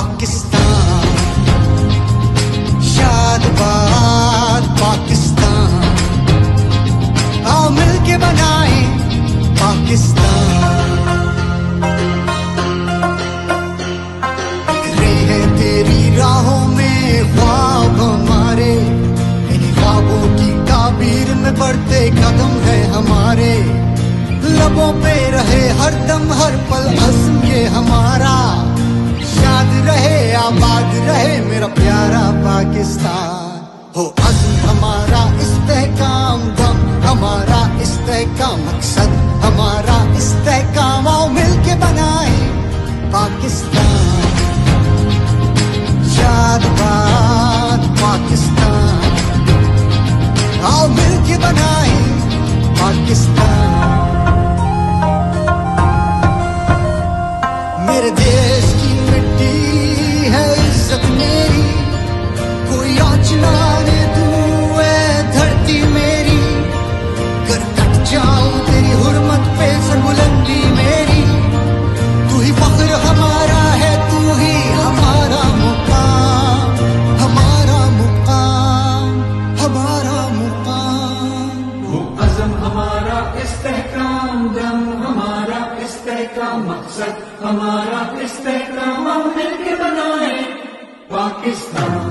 पाकिस्तान, शादाबाद पाकिस्तान, आओ मिलके बनाए पाकिस्तान। रहे हैं तेरी राहों में ख्वाब हमारे, इन ख्वाबों की ताबीर में बढ़ते कदम है हमारे। लबों पे रहे हर दम हर पल अज़्म ये हमारा, शाद रहे आबाद रहे मेरा प्यारा पाकिस्तान। हो अज़्म हमारा इस्तेहकाम, दम हमारा इस्तेहकाम, मकसद हमारा इस्तेहकाम, आओ मिलके बनाए पाकिस्तान, शादाबाद पाकिस्तान, आओ मिलके बनाए पाकिस्तान। मेरे देश की मिट्टी है इज्जत मेरी, कोई आँच ना आने दूं ऐ धरती मेरी। कर कट जाऊं तेरी हुर्मत पे सरबुलंदी मेरी, तू ही फख्र हमारा है, तू ही हमारा मुकाम, हमारा मुकाम, हमारा मुकाम। वो अज़म हमारा इस्तेहकाम, दम हमारा इस्तेहकाम, मकसद हमारा इस्तेहकाम, हम मिलके बनाए पाकिस्तान।